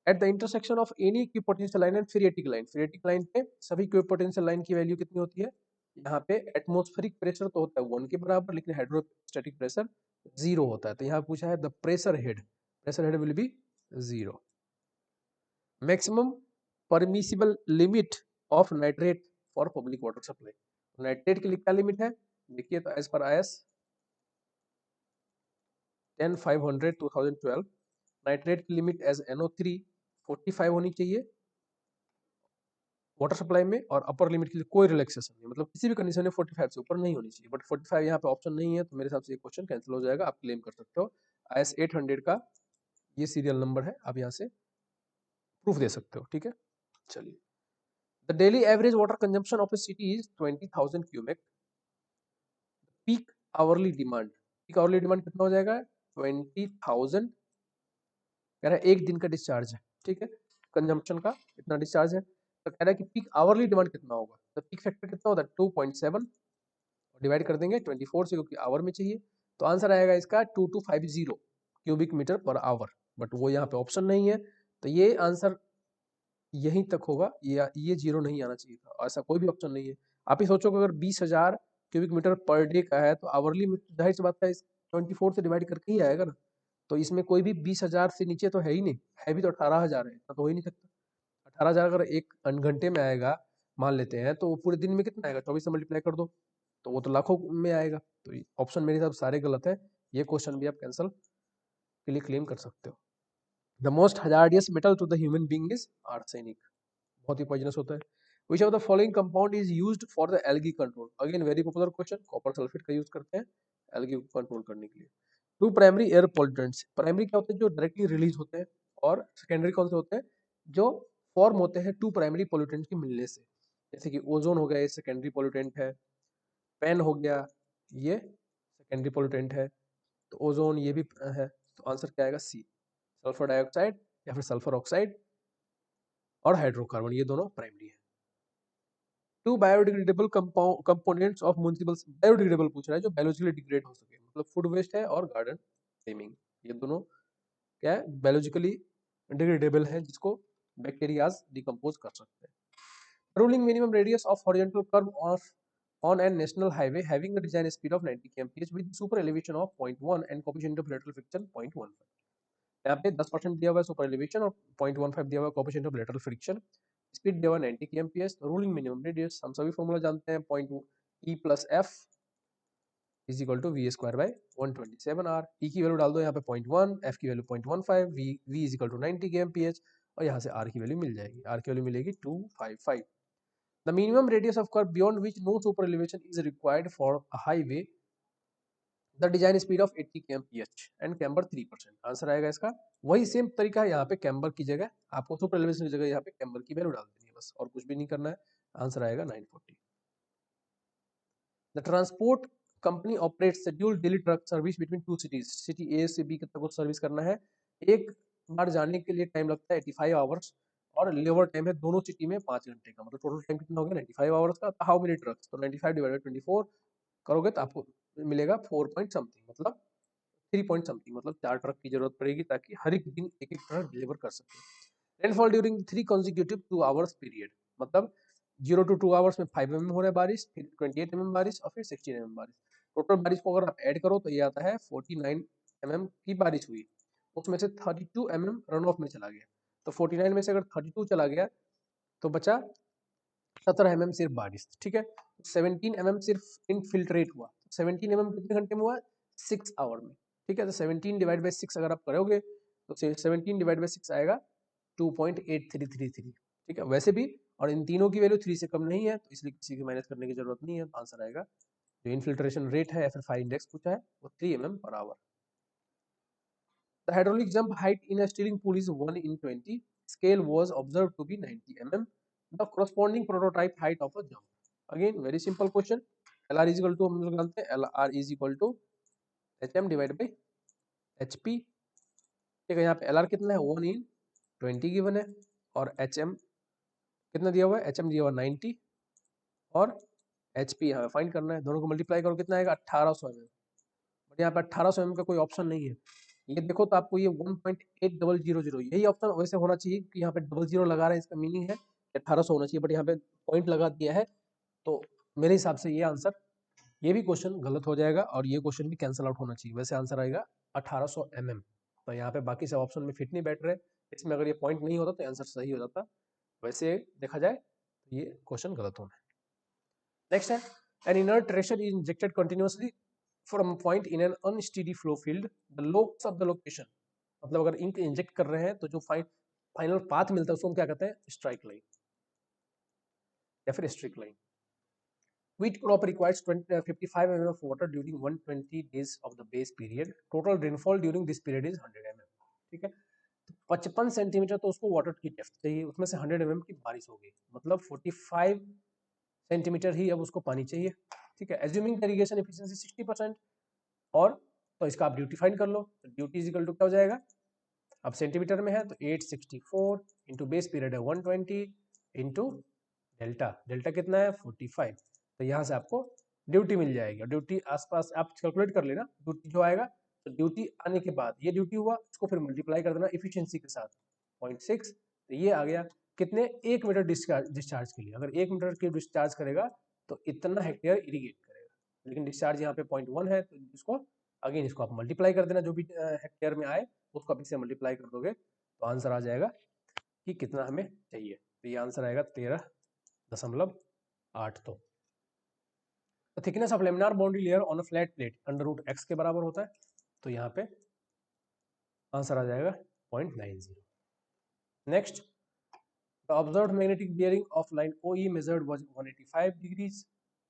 At the intersection of any equipotential line and phreatic line, phreatic line पे सभी इक्विपोटेंशियल लाइन की वैल्यू कितनी होती है, यहाँ पे एटमॉस्फेरिक प्रेशर तो होता है 1 के बराबर, लेकिन हाइड्रोस्टैटिक प्रेशर 0 होता है, तो यहाँ पूछा है the pressure head will be 0। Maximum permissible limit of nitrate for public water supply, nitrate के लिए क्या लिमिट है देखिए, तो एज पर IS 10500 2012 नाइट्रेट की लिमिट एज NO3 45 होनी चाहिए वाटर सप्लाई में, और अपर लिमिट के लिए कोई रिलैक्सेशन नहीं, मतलब किसी भी कंडीशन में 45 से ऊपर नहीं होनी चाहिए, बट 45 यहाँ पे ऑप्शन नहीं है, तो मेरे हिसाब से ये क्वेश्चन कैंसिल हो जाएगा, आप क्लेम कर सकते हो IS 800 का ये सीरियल नंबर है, आप यहाँ से प्रूफ दे सकते हो, ठीक है। चलिए, the daily average water consumption of A city is 20,000 cubic. Peak hourly demand, peak hourly demand कितना हो जाएगा? 20,000, कह रहा है एक दिन का डिस्चार्ज है, ठीक है। कंजम्पशन का इतना डिस्चार्ज है, तो कह रहा है कि पीक आवरली डिमांड कितना होगा, तो पीक फैक्टर कितना होता है 2.7, डिवाइड कर देंगे 24 से, क्योंकि आवर में चाहिए, तो आंसर आएगा इसका 2250 cubic metre per hour. But वो यहाँ पे ऑप्शन नहीं है, तो ये आंसर यहीं तक होगा, ये जीरो नहीं आना चाहिए था, ऐसा कोई भी ऑप्शन नहीं है। आप ही सोचो कि अगर 20,000 क्यूबिक मीटर पर डे का है, तो आवरली में जाहिर सी बात है 24 से डिवाइड करके ही आएगा ना, तो इसमें कोई भी 20,000 से नीचे तो है ही नहीं, है भी तो 18,000 है, तो हो ही नहीं सकता। 18,000 अगर एक घंटे में आएगा मान लेते हैं, तो वो पूरे दिन में कितना आएगा, 24 से मल्टीप्लाई कर दो, तो वो तो लाखों में आएगा। तो ऑप्शन मेरे हिसाब से सारे गलत है, ये क्वेश्चन भी आप कैंसिल के लिए क्लेम कर सकते हो। The most hazardous metal to the human being is arsenic, बहुत ही पॉइजनस होता है। Which of the following compound is used for the algae control? Again very popular question, copper sulphate का यूज करते हैं एल्गी को कंट्रोल करने के लिए। Two primary air pollutants, primary क्या होते हैं जो डायरेक्टली रिलीज होते हैं, और सेकेंडरी कौन से होते हैं जो फॉर्म होते हैं टू प्राइमरी पॉल्यूटेंट्स के मिलने से, जैसे कि ओजोन हो गया, ये सेकेंडरी पॉल्यूटेंट है, पेन हो गया, ये सेकेंडरी पॉल्यूटेंट है, तो ओजोन ये भी है, तो आंसर क्या आएगा? सी, सल्फर डाइऑक्साइड या फिर सल्फर ऑक्साइड और हाइड्रोकार्बन, ये दोनों प्राइमरी है। Two biodegradable components of municipal, biodegradable पूछ रहा है जो बायोलॉजिकली डिग्रेड हो सके, मतलब फूड वेस्ट है और गार्डन नेमिंग, ये दोनों क्या है? बायोलॉजिकली डिग्रेडेबल है, जिसको बैक्टीरियाज डिकम्पोज कर सकते हैं। Ruling minimum radius of horizontal curve of on a national highway having a design speed of 90 kmph with super elevation of 0.1 and coefficient of lateral friction 0.15। यहाँ पे 10% दिया हुआ है सुपर एलिवेशन और 0.15 दिया हुआ है coefficient of lateral friction, speed दिया हुआ है 90 kmph, रूलिंग मिनिमम रेडियस हम सभी फॉर्मूला जानते हैं, E plus F is equal to V square by 127r। E की वैल्यू डाल दो यहाँ पे 0.1, एफ की value 0.15, V is equal to 90 kmph, और यहाँ से आर की वैल्यू मिल जाएगी, आर की वैल्यू मिलेगी 255। The minimum radius of curve beyond which no super elevation is required for a highway, the design speed of 80 kmph and camber 3%। Answer आएगा इसका, वही सेम तरीका है, यहाँ पे कैम्बर की जगह आपको सुपर एलिवेशन की जगह यहाँ पे कैम्बर की वैल्यू डाल देनी है बस, और कुछ भी नहीं करना है। आंसर आएगा 940। The transport company operates scheduled daily truck service between two cities, city A से बी तक को सर्विस करना है, एक बार जाने के लिए टाइम लगता है 85 आवर्स, और लेवर टाइम है दोनों सिटी में 5 घंटे का, मतलब टोटल टाइम कितना हो गया 95 आवर्स का। हाउ मेनी ट्रक्स, तो 95 डिवाइडेड 24 करोगे तो आपको मिलेगा 4 पॉइंट समथिंग, मतलब 3 पॉइंट समथिंग, मतलब 4 ट्रक की जरूरत पड़ेगी ताकि हर एक दिन एक एक ट्रक डिलीवर कर सके। Rainfall during 3 consecutive 2 hours period, मतलब 0 to 2 आवर्स में 5 mm हो रहा है बारिश, फिर 28 mm बारिश और फिर 16 mm बारिश। टोटल बारिश को अगर आप ऐड करो तो ये आता है 49 mm की बारिश हुई, उसमें से 32 mm रन ऑफ में चला गया, तो 49 में से अगर 32 चला गया तो बचा 17 mm सिर्फ बारिश, ठीक है। 17 mm सिर्फ इनफिल्ट्रेट हुआ, 17 mm कितने घंटे में हुआ? 6 आवर में, ठीक है। तो 17 डिवाइड बाई 6 अगर आप करोगे तो 17 डिवाइड बाई 6 आएगा 2.8333, ठीक है। वैसे भी और इन तीनों की वैल्यू 3 से कम नहीं है, तो इसलिए किसी की माइनस करने की जरूरत नहीं है, तो आंसर आएगा जो इनफिल्ट्रेशन रेट है या फिर फायर इंडेक्स पूछा है वो 3 mm per hour. The hydraulic jump height in a steering pool is 1 in 20. Scale was observed to be 90 mm. The corresponding prototype height of a jump. Again, very simple question. LR is equal to हम लोग जानते हैं LR is equal to HM divided by HP. ठीक है, यहाँ पे LR कितना है 1 in 20 गिवन है, और HM कितना दिया हुआ है? HM दिया हुआ 90, और HP यहाँ फाइंड करना है, दोनों को मल्टीप्लाई करो कितना आएगा 1800 mm। बट यहाँ पे 1800 mm का कोई ऑप्शन नहीं है, ये देखो तो आपको ये 1.8000 यही ऑप्शन वैसे होना चाहिए कि यहाँ पे 00 लगा रहे हैं, इसका मीनिंग है 1800 होना चाहिए, बट यहाँ पे पॉइंट लगा दिया है, तो मेरे हिसाब से ये आंसर, ये भी क्वेश्चन गलत हो जाएगा और ये क्वेश्चन भी कैंसिल आउट होना चाहिए। वैसे आंसर आएगा 1800 mm, तो यहाँ पे बाकी सब ऑप्शन में फिट नहीं बैठ रहे, इसमें अगर ये पॉइंट नहीं होता तो आंसर सही हो जाता, वैसे देखा जाए तो ये क्वेश्चन गलत होना है। नेक्स्ट है, N inert ट्रेशर is injected continuously from a point in an unsteady flow field, the locus of the location, मतलब अगर इंक इंजेक्ट कर रहे हैं तो जो फाइनल पाथ मिलता है उसको हम क्या कहते हैं? स्ट्राइक लाइन या फिर streak line. Wheat crop requires 55 mm of water during 120 days of the base period. Total rainfall during this period is 100 mm. ठीक है, 55 सेंटीमीटर तो उसको वाटर की डेप्थ चाहिए, उसमें से 100 mm की बारिश हो गई, मतलब 45 सेंटीमीटर ही अब उसको पानी चाहिए। ठीक है, एज्यूमिंग इरिगेशन एफिशिएंसी 60%, और तो इसका आप ड्यूटी फाइंड कर लो। तो ड्यूटी इज इक्वल टू क्या हो जाएगा, अब सेंटीमीटर में है तो 864 इंटू बेस पीरियड है 120 इंटू डेल्टा, डेल्टा कितना है 45, तो यहाँ से आपको ड्यूटी मिल जाएगी। ड्यूटी आसपास आप कैलकुलेट कर लेना, ड्यूटी जो आएगा, तो ड्यूटी आने के बाद ये ड्यूटी हुआ, इसको फिर मल्टीप्लाई कर देना इफिशियंसी के साथ 0.6, तो ये आ गया कितने, 1 मीटर डिस्चार्ज के लिए। अगर 1 मीटर की डिस्चार्ज करेगा तो इतना हेक्टेयर इरीगेट करेगा, लेकिन डिस्चार्ज यहाँ पे 0.1 है, तो इसको अगेन इसको आप मल्टीप्लाई कर देना, जो भी हेक्टेयर में आए उसको आप इससे मल्टीप्लाई कर दोगे तो आंसर आ जाएगा कि कितना हमें चाहिए। तो ये आंसर आएगा 13.8। तो thickness of laminar boundary layer on a flat plate under root X के बराबर होता है, तो यहाँ पे आंसर आ जाएगा 0.90। Next, the observed magnetic bearing of line OE measured was 185 degrees.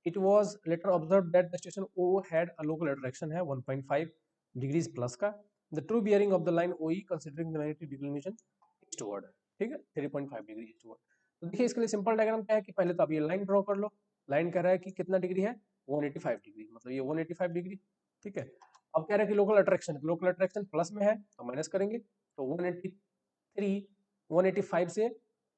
It was later observed that the station O had a local attraction है 1.5 डिग्रीज प्लस का. The true bearing of the line OE considering the magnetic declination eastward, ठीक है 3.5 degree eastward. तो देखिए इसके लिए simple diagram क्या है कि पहले तो आप ये लाइन ड्रॉ कर लो. लाइन कह रहा है कि कितना डिग्री है 185 डिग्री, मतलब ये 185 डिग्री. ठीक है, अब कह रहा है कि local attraction, local attraction plus में है तो माइनस करेंगे, तो 185 से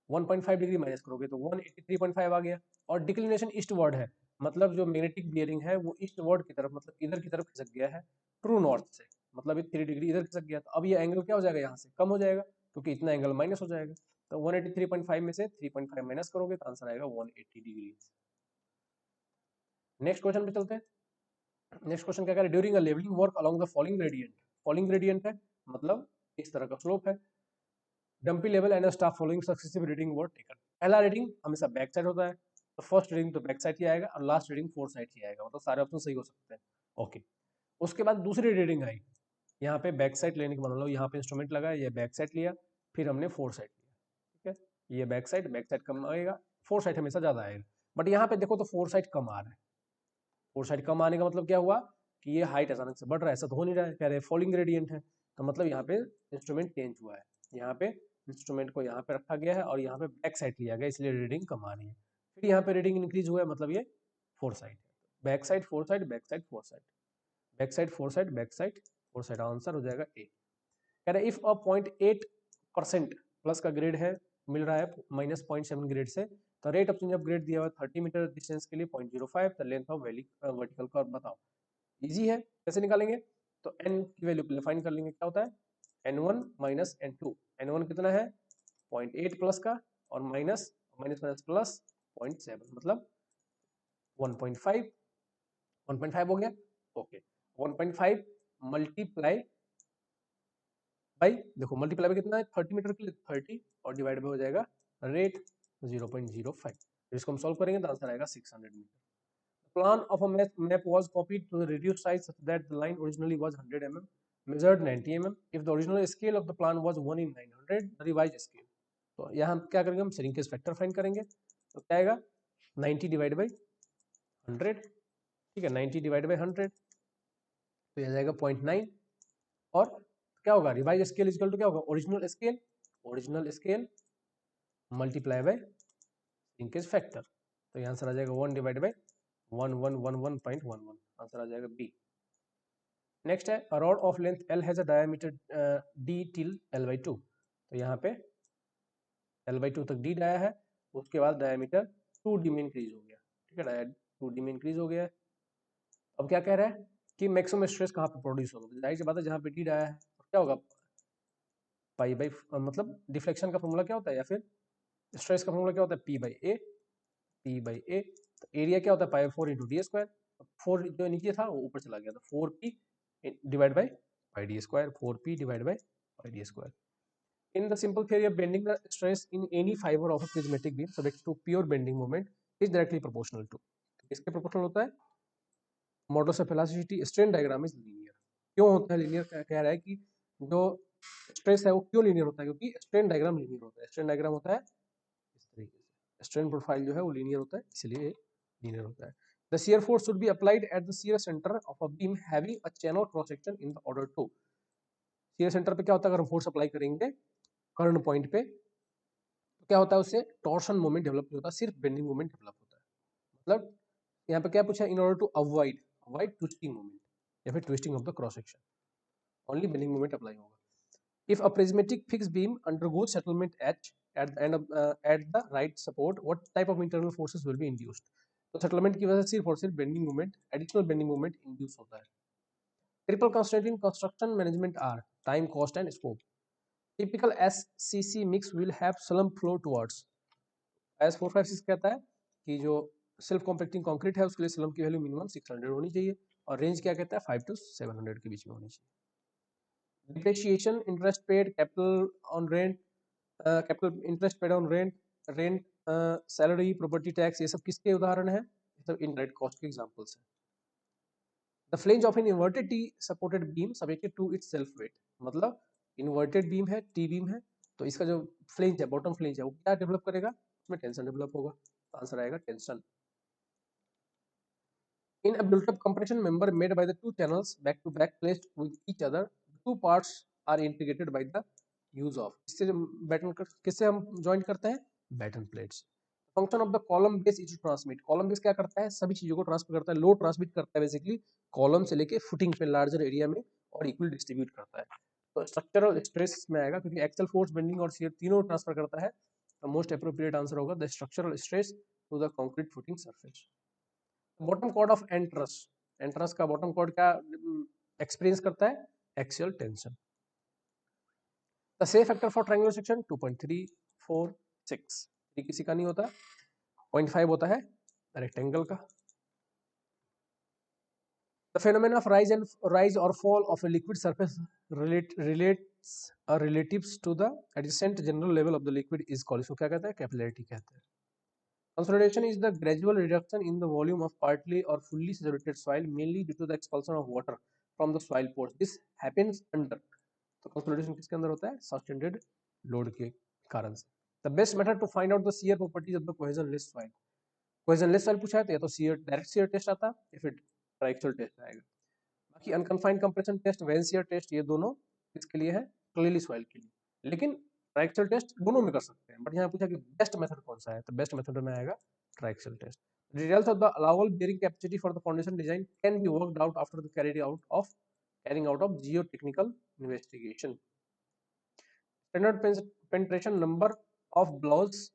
1.5 डिग्री माइनस करोगे तो 183.5 आ गया. और डिक्लिनेशन ईस्टवर्ड है, मतलब जो मैग्नेटिक बियरिंग है वो ईस्टवर्ड की तरफ, मतलब इधर की तरफ खिसक गया है ट्रू नॉर्थ से, मतलब ये 3 डिग्री इधर खिसक गया. तो अब ये एंगल क्या हो जाएगा, यहाँ से कम हो जाएगा क्योंकि इतना एंगल माइनस हो जाएगा. तो 183.5 में से 3.5 माइनस करोगे तो आंसर आएगा 180 डिग्री. नेक्स्ट क्वेश्चन पे चलते हैं. नेक्स्ट क्वेश्चन क्या कह रहा है, during a levelling work along the falling gradient. Falling gradient है मतलब इस तरह का स्लोप है. Dumpy level and staff following successive reading were taken. पहला रीडिंग हमेशा बैक साइड होता है, तो फर्स्ट रीडिंग तो बैक साइड ही आएगा और लास्ट रीडिंग फोर साइड ही आएगा, मतलब सारे ऑप्शन सही हो सकते हैं. ओके, उसके बाद दूसरी रीडिंग आई, यहाँ पे बैक साइड लेने के मान लो यहाँ पे इंस्ट्रूमेंट लगा है, ये बैक साइड लिया, फिर हमने फोर साइड लिया. ठीक है, ये बैक साइड कम आएगा, फोर साइड हमेशा ज्यादा आएगा. बट यहाँ पे देखो तो फोर साइड कम आ रहा है. फोर साइड कम आने का मतलब क्या हुआ कि ये हाइट अचानक से बढ़ रहा है, ऐसा तो हो नहीं रहा है, कह रहे फॉलिंग ग्रेडियंट है, तो मतलब यहाँ पे इंस्ट्रूमेंट चेंज हुआ है. यहाँ पे इंस्ट्रूमेंट को यहाँ पे रखा गया है और यहाँ पे बैक साइड लिया गया, इसलिए रीडिंग कम आ रही है. फिर यहाँ पे रीडिंग इंक्रीज हुआ है, मतलब ये फोर साइड है. Back side four side, back side four side, back side four side, back side four side, answer हो जाएगा ए. कह रहे इफ अ 0.8% प्लस का ग्रेड है, मिल रहा है -0.7 ग्रेड से, तो rate of change of grade दिया हुआ 30 मीटर डिस्टेंस के लिए 0.05, तो लेंथ ऑफ वर्टिकल कर्व बताओ. इजी है, कैसे निकालेंगे, तो n की वैल्यू फाइंड कर लेंगे. क्या होता है n1 माइनस n2. n1 कितना है 0.8 प्लस का, और माइनस माइनस माइनस प्लस 0.7, मतलब 1.5. 1.5 हो गया. ओके, 1.5 मल्टीप्लाई बाई, देखो मल्टीप्लाई बाई कितना है 30 मीटर के लिए 30, और डिवाइड बाई हो जाएगा रेट 0.05. इसको हम सॉल्व करेंगे तो आंसर आएगा 600 metre. Plan of a map was copied to the reduced size such that the line originally was 100 mm, measured 90 mm. If the original scale of the plan was 1 in 900, the revised scale. तो यहाँ हम क्या करेंगे, हम shrinkage factor find करेंगे. तो क्या आएगा 90 डिवाइड बाई 100. ठीक है, 90 डिवाइड बाई 100 तो यह जाएगा 0.9. और क्या होगा, रिवाइज स्केल इक्वल टू क्या होगा, original scale, original scale multiply by shrinkage factor. तो यहाँ आंसर आ जाएगा 1 डिवाइड बाई 1111.11, आंसर आ जाएगा बी. नेक्स्ट है, a rod of length L has a diameter D till L/2. तो यहाँ पे L/2 तक D डाया है, उसके बाद डायमीटर 2D में इंक्रीज हो गया. ठीक है, 2D में इंक्रीज हो गया है. अब क्या कह रहा है कि मैक्सिमम स्ट्रेस कहाँ पे प्रोड्यूस होगा, जाहिर सी बात है जहाँ पे D डाया है तो क्या होगा, पाई बाई, मतलब डिफ्लेक्शन का फॉर्मूला क्या होता है, या फिर स्ट्रेस का फॉर्मूला क्या होता है, P/A. तो एरिया क्या होता है, पाई 4 इंटू डी स्क्वायर. 4 जो नीचे था वो ऊपर चला गया, तो 4P divide by pi D square, 4P divide by pi D square. In the simple theory of bending, the stress in any fiber of a prismatic beam subject to pure bending moment is directly proportional to. इसके proportional होता है modulus of elasticity. Strain diagram is linear. क्यों होता है linear, कह रहा है कि जो स्ट्रेस है वो क्यों लीनियर होता है, क्योंकि स्ट्रेन डायग्राम लीनियर होता है. स्ट्रेन डायग्राम होता है इस तरीके से, स्ट्रेन प्रोफाइल जो है वो लीनियर होता है, इसलिए लीनियर होता है. The shear force should be applied at the shear center of a beam having a channel cross section in the order to. shear center पे क्या होता है, अगर हम फोर्स अप्लाई करेंगे कर्ण पॉइंट पे तो क्या होता है, उससे टॉर्शन मोमेंट डेवलप नहीं होता, सिर्फ बेंडिंग मोमेंट डेवलप होता है। मतलब यहाँ पे क्या पूछा, in order to avoid twisting moment या फिर twisting of the cross section, only bending moment apply होगा। If a prismatic fixed beam undergoes settlement at the end of at the right support, what type of internal forces will be induced? तो settlement की वजह से सिर्फ और सिर्फ bending moment, additional bending moment induce होता है। Triple constraint in construction management are time, cost and scope. Typical SCC mix will have slump flow towards. S456 कहता है कि जो सेल्फ कॉम्पैक्टिंग कंक्रीट है उसके लिए स्लम्प की वैल्यू मिनिमम 600 होनी चाहिए, और रेंज क्या कहता है 5 to 700 के बीच में होनी चाहिए। Depreciation, interest paid, capital on rent, capital interest paid on rent, rent, salary, property tax, ये सब किसके उदाहरण है, ये सब indirect cost के examples हैं। The flange of an inverted T supported beam subjected to its self weight, मतलब inverted beam है, T beam है, तो इसका जो flange है, bottom flange है, वो क्या develop करेगा, उसमें tension develop होगा, तो आंसर आएगा tension। In a built-up compression member made by the two channels back to back placed with each other, two parts are integrated by the use of. इससे batten किससे हम join करते हैं, batten plates. Function of the column base is to transmit, column base क्या करता है, सभी चीजों को ट्रांसफर करता है, लोड ट्रांसमिट करता है बेसिकली कॉलम से लेके फुटिंग पे लार्जर एरिया में और इक्वल डिस्ट्रीब्यूट करता है। तो स्ट्रक्चरल स्ट्रेस में आएगा क्योंकि एक्सल फोर्स, बेंडिंग और शियर तीनों ट्रांसफर करता है, तो मोस्ट अप्रोप्रिएट आंसर होगा the structural stress to the concrete footing surface. Bottom chord of a truss, a truss का बॉटम कॉर्ड क्या एक्सपीरियंस करता है, axial tension. The safe factor for triangular section 2.346, ये किसी का नहीं होता, 0.5 होता है रेक्टेंगल का। The phenomena of rise or fall of a liquid surface relates relatives to the adjacent general level of the liquid is called, इसको क्या कहते हैं, कैपिलैरिटी कहते हैं। Consolidation is the gradual reduction in the volume of partly or fully saturated soil, mainly due to the expulsion of water from the soil pores. This happens under, तो consolidation किसके अंदर होता है, subtended load के कारण से। The best method to find out the shear properties of the cohesionless soil, cohesionless soil पूछा है तो या तो shear direct shear test आता है या फिर triaxial test आएगा। बाकी unconfined compression test, when shear test, ये दोनों किसके लिए है, क्लेली soil के लिए, लेकिन ट्रायक्सल टेस्ट दोनों में कर सकते हैं, बट यहाँ पूछा कि बेस्ट मेथड कौन सा है, तो बेस्ट मेथड में आएगा triaxial test. Details of the allowable bearing capacity for the foundation design can be worked out after the carrying out of geotechnical investigation. Standard penetration number of blows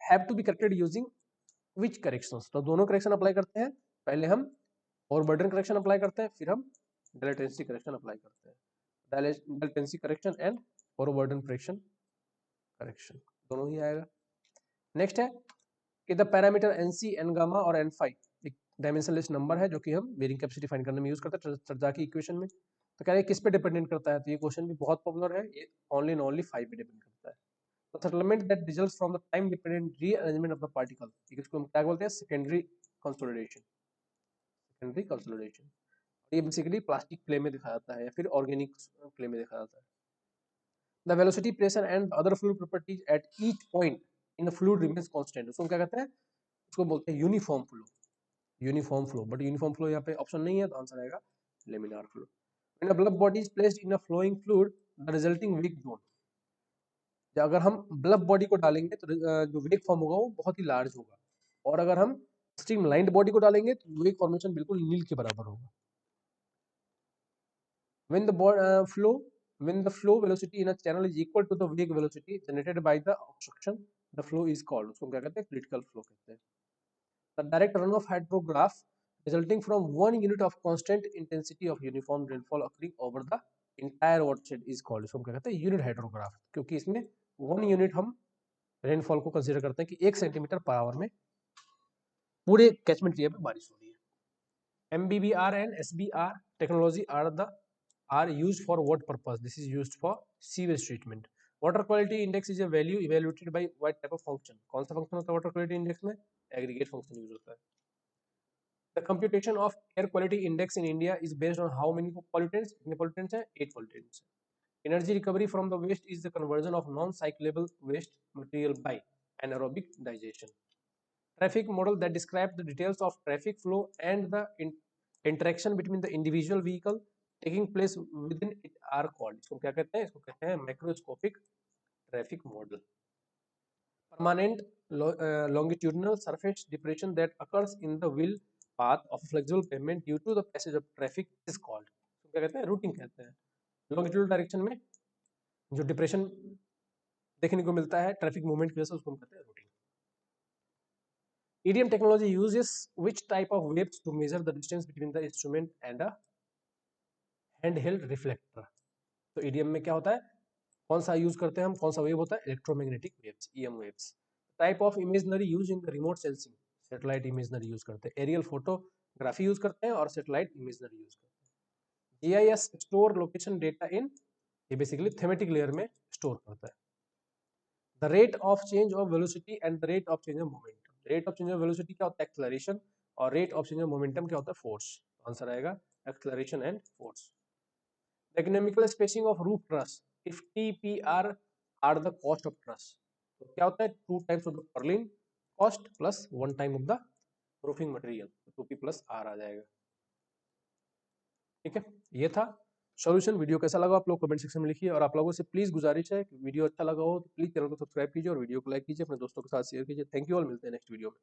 have to be corrected using which corrections, तो दोनों correction apply करते हैं, पहले हम overburden correction apply करते हैं, फिर हम डायलेटेंसी करेक्शन अप्लाई करते हैं, dilatancy correction and overburden correction correction दोनों ही आएगा। नेक्स्ट है कि the parameter NC, N gamma और एन फाइव एक डायमेंशनलेस नंबर है जो कि हम बेयरिंग कैपेसिटी फाइंड करने में यूज करते हैं चर्चा की इक्वेशन में। तो कह रहे हैं किस पे डिपेंडेंट करता है, तो ये क्वेश्चन भी बहुत पॉपुलर है, ये ओनली एंड ओनली फाइव पे डिपेंड करता है। तो settlement that results from the time dependent rearrangement of the particle, इसको हम क्या बोलते हैं, सेकेंडरी कंसोलिडेशन। सेकेंडरी कंसोलिडेशन ये बेसिकली प्लास्टिक क्ले में दिखाया जाता है या फिर ऑर्गेनिक क्ले में दिखाया जाता है। The velocity, pressure and other fluid properties at each point in the fluid remains constant, उसको क्या कहते हैं, उसको बोलते हैं uniform flow, uniform flow, but uniform flow यहाँ पे ऑप्शन नहीं है, तो आंसर आएगा laminar flow. When a bluff body is placed in a flowing fluid, the resulting weak zone, अगर हम ब्लफ बॉडी को डालेंगे तो जो वेक फॉर्म होगा वो बहुत ही लार्ज होगा, और अगर हम स्ट्रीमलाइंड बॉडी को डालेंगे तो वेक फॉर्मेशन बिल्कुल नील के बराबर होगा। When the flow velocity in a channel is equal to the wake velocity generated by the obstruction, the flow is called, उसको क्या कहते हैं, critical flow कहते हैं। The direct runoff hydrograph resulting from one unit of constant intensity of uniform rainfall occurring over the entire watershed is called, इसको क्या कहते हैं, यूनिट हाइड्रोग्राफ, क्योंकि इसमें वन यूनिट हम रेनफॉल को कंसीडर करते हैं कि 1 सेंटीमीटर पर आवर में पूरे कैचमेंट एरिया पे बारिश हो रही है। MBBR and SBR technology are used for what purpose? This is used for sewage treatment. Water quality index is a value evaluated by what type of function? कौन सा function होता है वाटर क्वालिटी इंडेक्स में? Aggregate function use होता है। The computation of air quality index in India is based on how many pollutants? कितने pollutants हैं? 8 pollutants। Energy recovery from the waste is the conversion of non-cyclable waste material by anaerobic digestion. Traffic model that describe the details of traffic flow and the interaction between the individual vehicle taking place within it are called. इसको क्या कहते हैं? इसको कहते हैं macroscopic traffic model. Permanent longitudinal surface depression that occurs in the wheel path of a flexible pavement due to the passage of traffic is called. इसको क्या कहते हैं? रूटिंग कहते हैं. लॉन्गिट्यूडल डायरेक्शन में जो डिप्रेशन देखने को मिलता है ट्रैफिक मूवमेंट की वजह से उसको हम कहते हैं routing. EDM technology uses which type of waves to measure the distance between the instrument and a handheld reflector? तो EDM में क्या होता है, कौन सा यूज करते हैं हम, कौन सा वेव होता है, electromagnetic waves, EM waves. Type of imaginary use in the remote sensing, satellite imaginary use करते हैं, एरियल फोटोग्राफी यूज करते हैं और सैटेलाइट इमेजनरी यूज करते हैं. GIS store location data in, ये बेसिकली थेमेटिक लेयर में स्टोर करता है. The rate of change of velocity and the rate of change of momentum. Rate of change of velocity क्या होता है? एक्सेलरेशन. और rate of change of momentum क्या होता है? फोर्स. आंसर आएगा acceleration and force. The economical spacing of roof truss if TPR are the cost of truss. तो क्या होता है? 2 times of the Perlin cost plus 1 time of the roofing material, 2P plus R आ जाएगा. ठीक है, ये था सॉल्यूशन. वीडियो कैसा लगा आप लोग कमेंट सेक्शन में लिखिए, और आप लोगों से प्लीज गुजारिश है कि वीडियो अच्छा लगा हो तो प्लीज चैनल को सब्सक्राइब कीजिए और वीडियो को लाइक कीजिए, अपने दोस्तों के साथ शेयर कीजिए. थैंक यू ऑल, मिलते हैं नेक्स्ट वीडियो में.